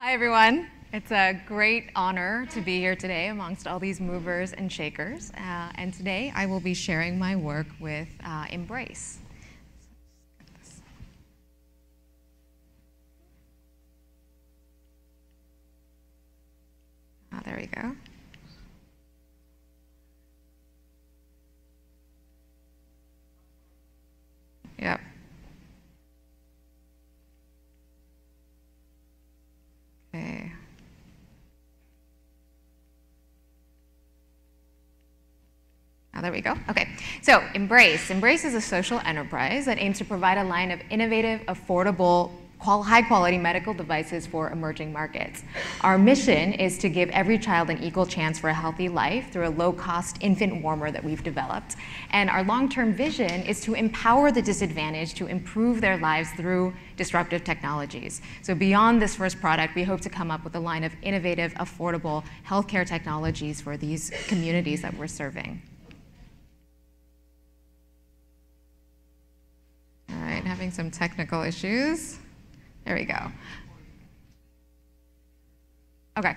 Hi, everyone. It's a great honor to be here today amongst all these movers and shakers. And today I will be sharing my work with Embrace. There we go. Yep. Okay. There we go. Okay, so Embrace is a social enterprise that aims to provide a line of innovative, affordable, high-quality medical devices for emerging markets. Our mission is to give every child an equal chance for a healthy life through a low-cost infant warmer that we've developed. And our long-term vision is to empower the disadvantaged to improve their lives through disruptive technologies. So beyond this first product, we hope to come up with a line of innovative, affordable healthcare technologies for these communities that we're serving. All right, having some technical issues. There we go. Okay,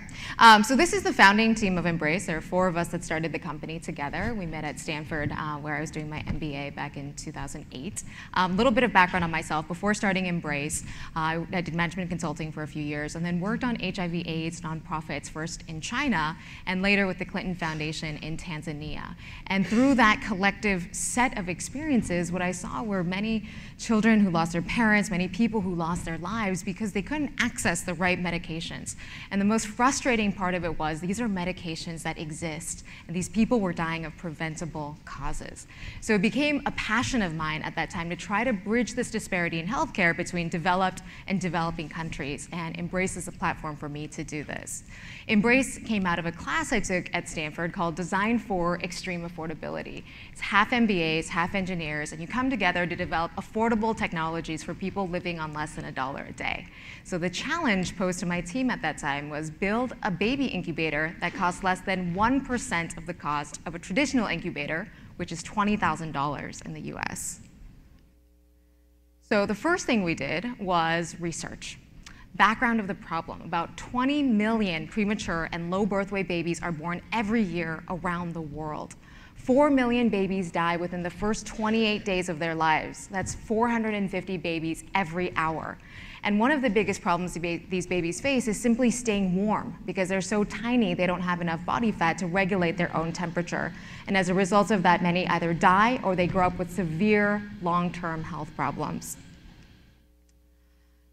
so this is the founding team of Embrace. There are 4 of us that started the company together. We met at Stanford, where I was doing my MBA back in 2008. A little bit of background on myself. Before starting Embrace, I did management consulting for a few years and then worked on HIV/AIDS nonprofits, first in China and later with the Clinton Foundation in Tanzania. And through that collective set of experiences, what I saw were many children who lost their parents, many people who lost their lives because they couldn't access the right medications. And the most frustrating part of it was these are medications that exist, and these people were dying of preventable causes. So it became a passion of mine at that time to try to bridge this disparity in healthcare between developed and developing countries, and Embrace is a platform for me to do this. Embrace came out of a class I took at Stanford called Design for Extreme Affordability. It's half MBAs, half engineers, and you come together to develop affordable technologies for people living on less than $1 a day. So the challenge posed to my team at that time was build a baby incubator that costs less than 1% of the cost of a traditional incubator, which is $20,000 in the US. So the first thing we did was research. Background of the problem: about 20 million premature and low birth weight babies are born every year around the world. 4 million babies die within the first 28 days of their lives. That's 450 babies every hour. And one of the biggest problems these babies face is simply staying warm because they're so tiny they don't have enough body fat to regulate their own temperature. And as a result of that, many either die or they grow up with severe long-term health problems.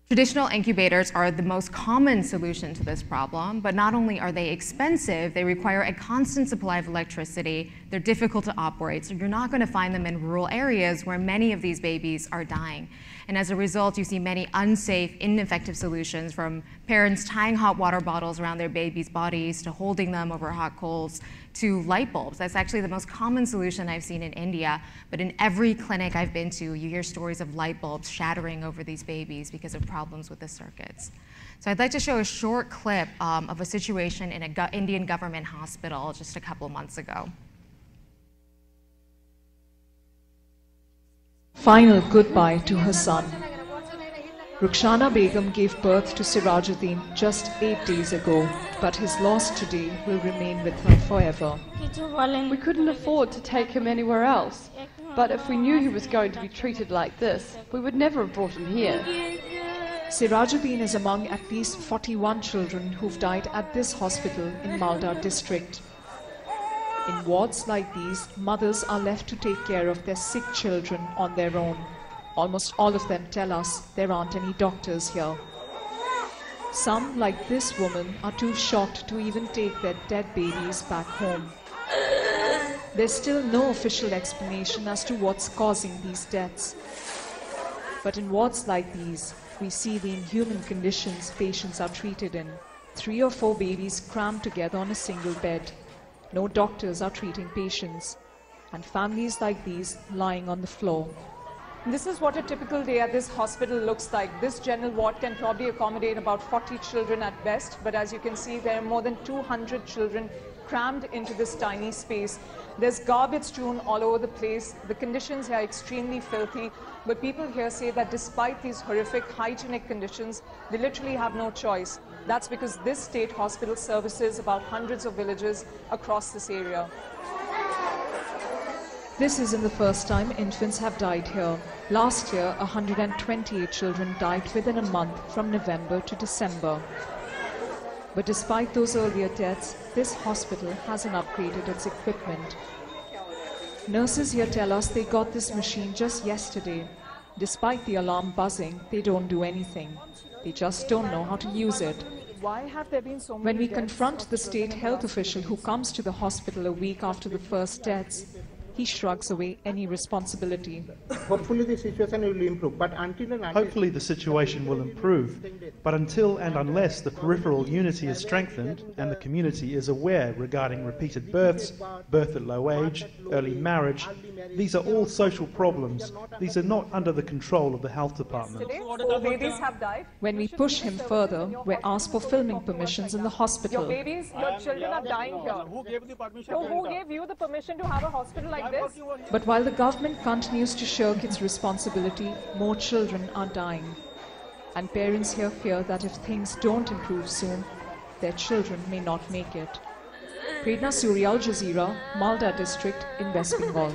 Traditional incubators are the most common solution to this problem, but not only are they expensive, they require a constant supply of electricity, they're difficult to operate, so you're not going to find them in rural areas where many of these babies are dying. And as a result, you see many unsafe, ineffective solutions, from parents tying hot water bottles around their babies' bodies to holding them over hot coals to light bulbs. That's actually the most common solution I've seen in India, but in every clinic I've been to, you hear stories of light bulbs shattering over these babies because of problems with the circuits. So I'd like to show a short clip of a situation in an Indian government hospital just a couple months ago. Final goodbye to her son. Rukhsana Begum gave birth to Sirajuddin just 8 days ago, but his loss today will remain with her forever. We couldn't afford to take him anywhere else, but if we knew he was going to be treated like this, we would never have brought him here. Sirajuddin is among at least 41 children who've died at this hospital in Malda district. In wards like these, mothers are left to take care of their sick children on their own. Almost all of them tell us there aren't any doctors here. Some, like this woman, are too shocked to even take their dead babies back home. There's still no official explanation as to what's causing these deaths. But in wards like these, we see the inhuman conditions patients are treated in. 3 or 4 babies crammed together on a single bed. No doctors are treating patients, and families like these lying on the floor. This is what a typical day at this hospital looks like. This general ward can probably accommodate about 40 children at best, but as you can see, there are more than 200 children crammed into this tiny space. There's garbage strewn all over the place. The conditions here are extremely filthy, but people here say that despite these horrific hygienic conditions, they literally have no choice. That's because this state hospital services about hundreds of villages across this area. This isn't the first time infants have died here. Last year, 128 children died within a month from November to December. But despite those earlier deaths, this hospital hasn't upgraded its equipment. Nurses here tell us they got this machine just yesterday. Despite the alarm buzzing, they don't do anything. They just don't know how to use it. Why have there been so many When we confront the state health official who comes to the hospital a week after the first deaths, he shrugs away any responsibility. Hopefully the situation will improve, but Hopefully the situation will improve, but until and unless the peripheral unity is strengthened and the community is aware regarding repeated births, birth at low age, early marriage, these are all social problems. These are not under the control of the health department. Four babies have died. When we push him further, we're asked for filming permissions in the hospital. Your children are dying here. So who gave you the permission to have a hospital like this? But while the government continues to shirk its responsibility, more children are dying. And parents here fear that if things don't improve soon, their children may not make it. Prerna Suri, Al Jazeera, Malda district in West Bengal.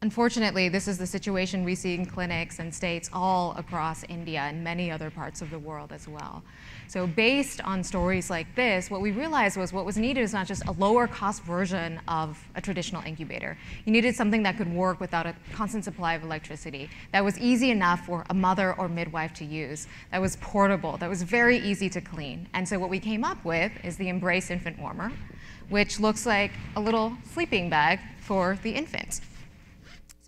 Unfortunately, this is the situation we see in clinics and states all across India and many other parts of the world as well. So based on stories like this, what we realized was what was needed is not just a lower cost version of a traditional incubator. You needed something that could work without a constant supply of electricity, that was easy enough for a mother or midwife to use, that was portable, that was very easy to clean. And so what we came up with is the Embrace Infant Warmer, which looks like a little sleeping bag for the infant.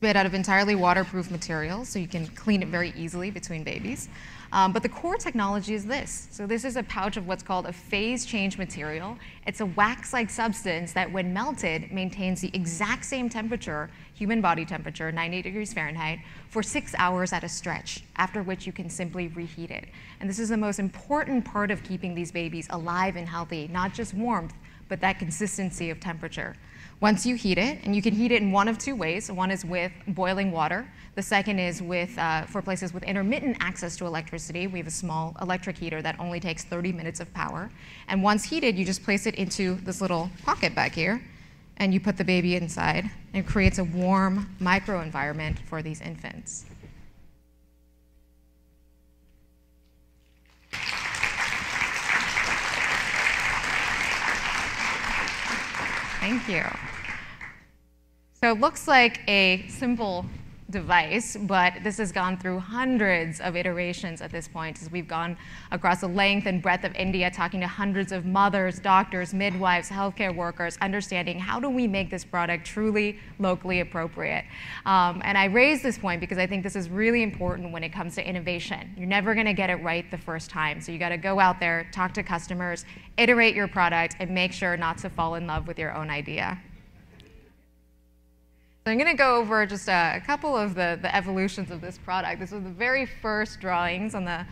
Made out of entirely waterproof material, so you can clean it very easily between babies. But the core technology is this. So this is a pouch of what's called a phase change material. It's a wax-like substance that when melted maintains the exact same temperature, human body temperature, 98 degrees Fahrenheit, for 6 hours at a stretch, after which you can simply reheat it. And this is the most important part of keeping these babies alive and healthy, not just warmth, but that consistency of temperature. Once you heat it, and you can heat it in one of two ways. One is with boiling water. The second is with, for places with intermittent access to electricity. We have a small electric heater that only takes 30 minutes of power. And once heated, you just place it into this little pocket back here, and you put the baby inside. And it creates a warm microenvironment for these infants. Thank you. So it looks like a simple device, but this has gone through hundreds of iterations at this point as we've gone across the length and breadth of India, talking to hundreds of mothers, doctors, midwives, healthcare workers, understanding how do we make this product truly locally appropriate. And I raise this point because I think this is really important when it comes to innovation. You're never going to get it right the first time, so you got to go out there, talk to customers, iterate your product, and make sure not to fall in love with your own idea. So I'm going to go over just a couple of the evolutions of this product. This was the very first drawings on the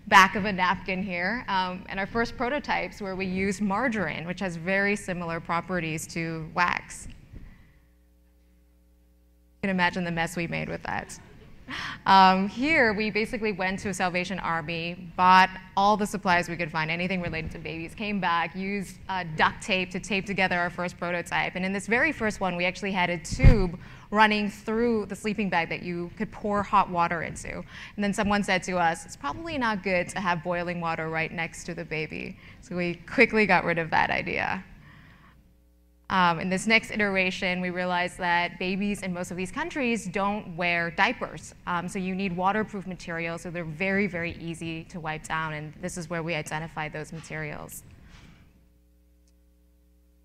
back of a napkin here, and our first prototypes where we used margarine, which has very similar properties to wax. You can imagine the mess we made with that. Here, we basically went to a Salvation Army, bought all the supplies we could find, anything related to babies, came back, used duct tape to tape together our first prototype. And in this very first one, we actually had a tube running through the sleeping bag that you could pour hot water into. And then someone said to us, it's probably not good to have boiling water right next to the baby. So we quickly got rid of that idea. In this next iteration, we realized that babies in most of these countries don't wear diapers. So you need waterproof materials, so they're very, very easy to wipe down, and this is where we identified those materials.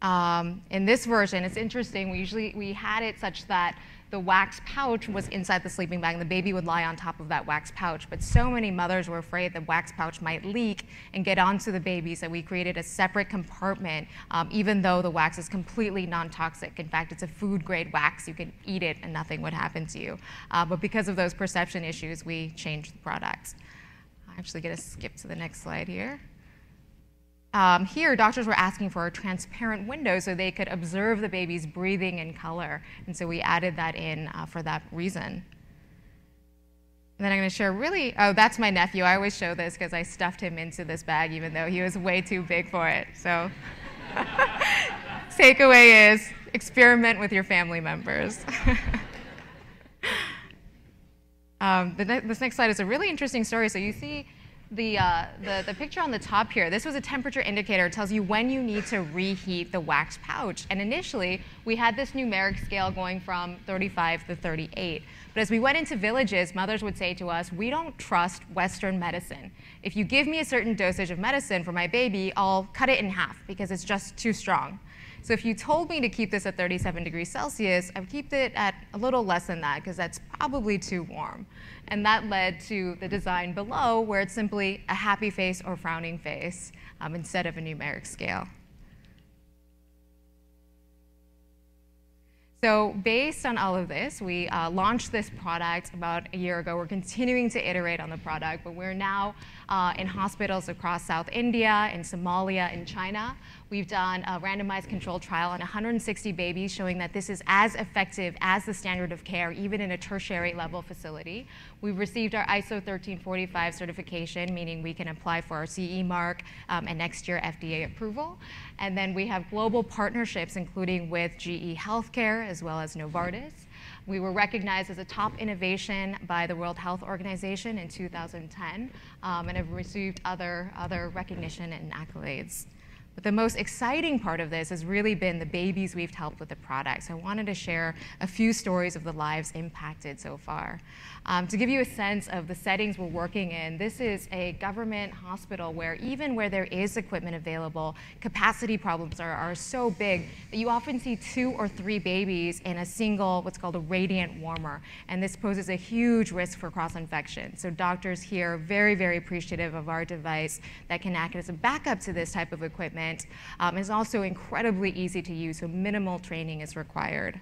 In this version, it's interesting, we had it such that the wax pouch was inside the sleeping bag, and the baby would lie on top of that wax pouch. But so many mothers were afraid the wax pouch might leak and get onto the babies that we created a separate compartment, even though the wax is completely non-toxic. In fact, it's a food-grade wax. You can eat it and nothing would happen to you. But because of those perception issues, we changed the product. I'm actually going to skip to the next slide here. Here, doctors were asking for a transparent window so they could observe the baby's breathing and color. And so we added that in for that reason. And then I'm going to share oh, that's my nephew. I always show this because I stuffed him into this bag even though he was way too big for it. So takeaway is experiment with your family members. This next slide is a really interesting story. So you see the picture on the top here. This was a temperature indicator. It tells you when you need to reheat the wax pouch. And initially, we had this numeric scale going from 35 to 38. But as we went into villages, mothers would say to us, we don't trust Western medicine. If you give me a certain dosage of medicine for my baby, I'll cut it in half because it's just too strong. So if you told me to keep this at 37 degrees Celsius, I would keep it at a little less than that because that's probably too warm. And that led to the design below where it's simply a happy face or frowning face instead of a numeric scale. So based on all of this, we launched this product about a year ago. We're continuing to iterate on the product, but we're now in hospitals across South India, in Somalia, in China. We've done a randomized controlled trial on 160 babies showing that this is as effective as the standard of care, even in a tertiary level facility. We've received our ISO 13485 certification, meaning we can apply for our CE mark and next year FDA approval. And then we have global partnerships, including with GE Healthcare as well as Novartis. We were recognized as a top innovation by the World Health Organization in 2010 and have received other recognition and accolades. But the most exciting part of this has really been the babies we've helped with the product. So I wanted to share a few stories of the lives impacted so far. To give you a sense of the settings we're working in, this is a government hospital where even where there is equipment available, capacity problems are so big that you often see 2 or 3 babies in a single, what's called a radiant warmer. And this poses a huge risk for cross-infection. So doctors here are very, very appreciative of our device that can act as a backup to this type of equipment. It's also incredibly easy to use, so minimal training is required.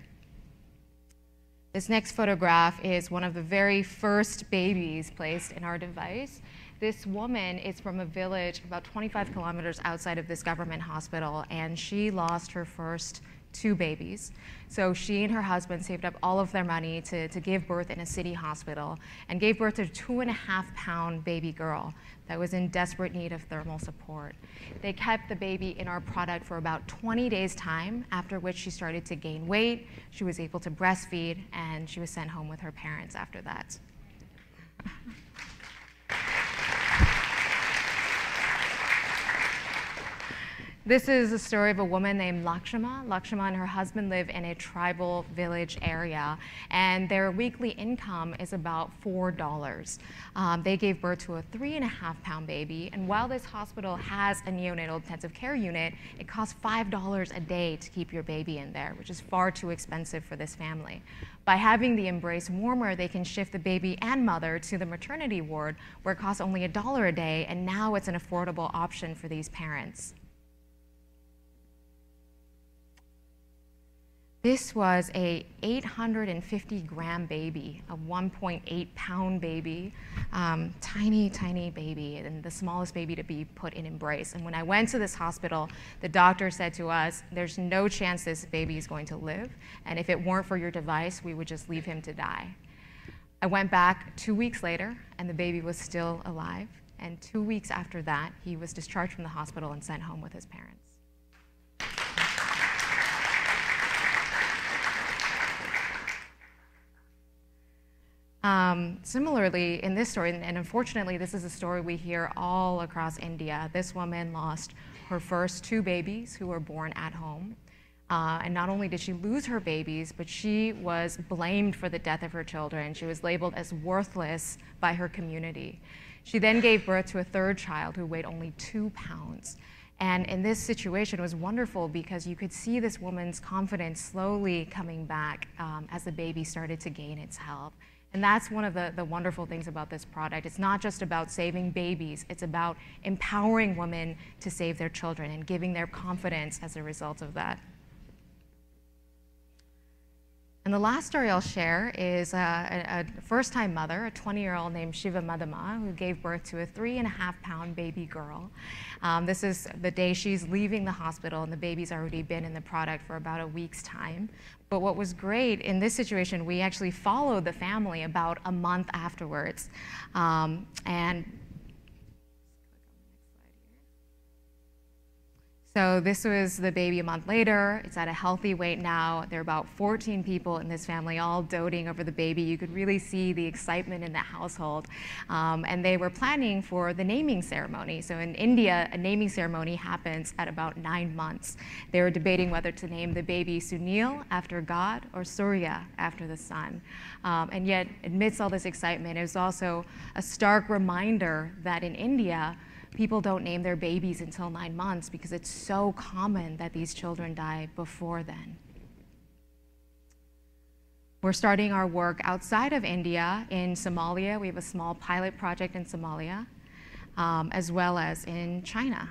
This next photograph is one of the very first babies placed in our device. This woman is from a village about 25 kilometers outside of this government hospital, and she lost her first 2 babies. So she and her husband saved up all of their money to give birth in a city hospital and gave birth to a 2.5-pound baby girl that was in desperate need of thermal support. They kept the baby in our product for about 20 days' time, after which she started to gain weight, she was able to breastfeed, and she was sent home with her parents after that. This is the story of a woman named Lakshma. Lakshma and her husband live in a tribal village area, and their weekly income is about $4. They gave birth to a 3.5-pound baby, and while this hospital has a neonatal intensive care unit, it costs $5 a day to keep your baby in there, which is far too expensive for this family. By having the Embrace warmer, they can shift the baby and mother to the maternity ward, where it costs only $1 a day, and now it's an affordable option for these parents. This was a 850-gram baby, a 1.8-pound baby, tiny, tiny baby, and the smallest baby to be put in Embrace. And when I went to this hospital, the doctor said to us, there's no chance this baby is going to live, and if it weren't for your device, we would just leave him to die. I went back 2 weeks later, and the baby was still alive. And 2 weeks after that, he was discharged from the hospital and sent home with his parents. Similarly, in this story, and unfortunately this is a story we hear all across India, this woman lost her first 2 babies who were born at home. And not only did she lose her babies, but she was blamed for the death of her children. She was labeled as worthless by her community. She then gave birth to a 3rd child who weighed only 2 pounds. And in this situation, it was wonderful because you could see this woman's confidence slowly coming back as the baby started to gain its health. And that's one of the wonderful things about this product. It's not just about saving babies, it's about empowering women to save their children and giving their confidence as a result of that. And the last story I'll share is a first-time mother, a 20-year-old named Shiva Madama, who gave birth to a 3.5-pound baby girl. This is the day she's leaving the hospital, and the baby's already been in the product for about a week's time. But what was great in this situation, we actually followed the family about a month afterwards. So this was the baby a month later. It's at a healthy weight now. There are about 14 people in this family all doting over the baby. You could really see the excitement in the household. And they were planning for the naming ceremony. So in India, a naming ceremony happens at about 9 months. They were debating whether to name the baby Sunil after God or Surya after the sun. And yet, amidst all this excitement, it was also a stark reminder that in India, people don't name their babies until 9 months because it's so common that these children die before then. We're starting our work outside of India in Somalia. We have a small pilot project in Somalia, as well as in China.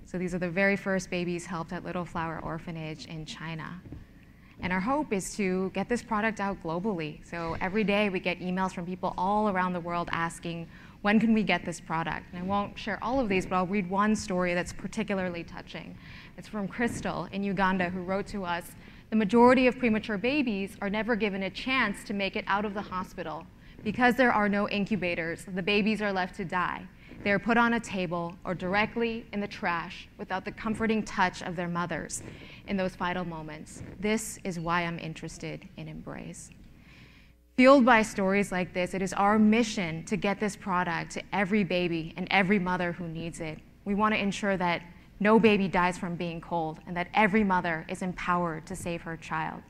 So these are the very first babies helped at Little Flower Orphanage in China. And our hope is to get this product out globally. So every day we get emails from people all around the world asking, when can we get this product? And I won't share all of these, but I'll read one story that's particularly touching. It's from Crystal in Uganda, who wrote to us, the majority of premature babies are never given a chance to make it out of the hospital. Because there are no incubators, the babies are left to die. They are put on a table or directly in the trash without the comforting touch of their mothers in those vital moments. This is why I'm interested in Embrace. Fueled by stories like this, it is our mission to get this product to every baby and every mother who needs it. We want to ensure that no baby dies from being cold and that every mother is empowered to save her child.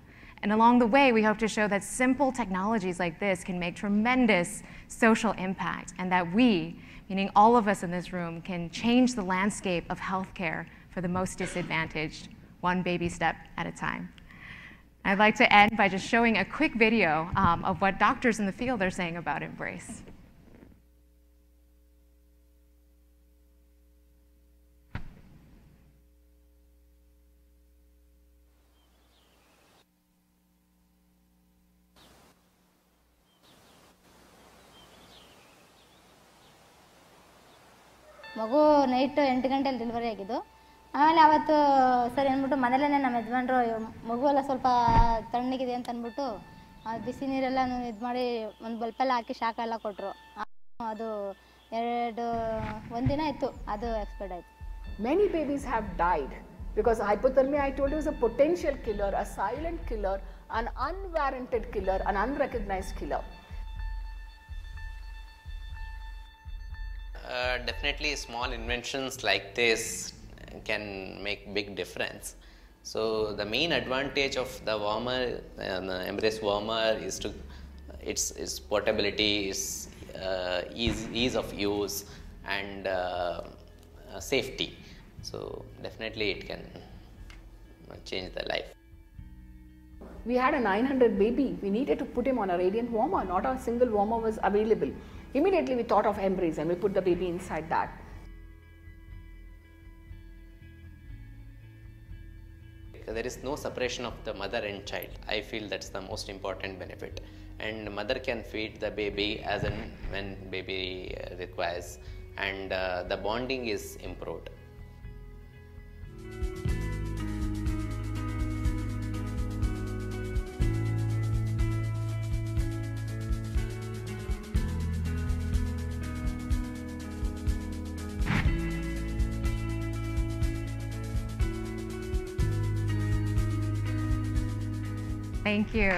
And along the way, we hope to show that simple technologies like this can make tremendous social impact and that we, meaning all of us in this room, can change the landscape of healthcare for the most disadvantaged, one baby step at a time. I'd like to end by just showing a quick video of what doctors in the field are saying about Embrace. ಮಗು night 8 ಗಂಟೆಯಲ್ಲಿ delivery ಆಗಿದ್ದು. ಆಮೇಲೆ ಅವತ್ತು ಸರಿ ಅಂದ್ಬಿಟ್ಟು ಮನೇಲೇ ನಮ್ಮ ಯಜಮಾನರು ಮಗು ಎಲ್ಲ ಸ್ವಲ್ಪ ತಣ್ಣಗಿದೆ ಅಂತ ಅಂದ್ಬಿಟ್ಟು ಬಿಸಿ ನೀರೆಲ್ಲ ಇದು ಮಾಡಿ ಒಂದು ಬಲ್ಪೆಲ್ಲ ಹಾಕಿ ಶಾಖ ಎಲ್ಲ ಕೊಟ್ಟರು. ಅದು ಒಂದು ದಿನ ಇತ್ತು, ಅದು ಎಕ್ಸ್ಪೈರ್ಡ್ ಆಯಿತು. Many babies have died because hypothermia, I told you, is a potential killer, a silent killer, an unwarranted killer, an unrecognized killer. Definitely small inventions like this can make big difference. So the main advantage of the warmer, Embrace warmer, is to its portability, its ease of use, and safety. So definitely it can change the life. We had a 900 baby. We needed to put him on a radiant warmer. Not a single warmer was available. Immediately we thought of Embrace and we put the baby inside that. There is no separation of the mother and child. I feel that's the most important benefit. And mother can feed the baby as and when baby requires, and the bonding is improved. Thank you.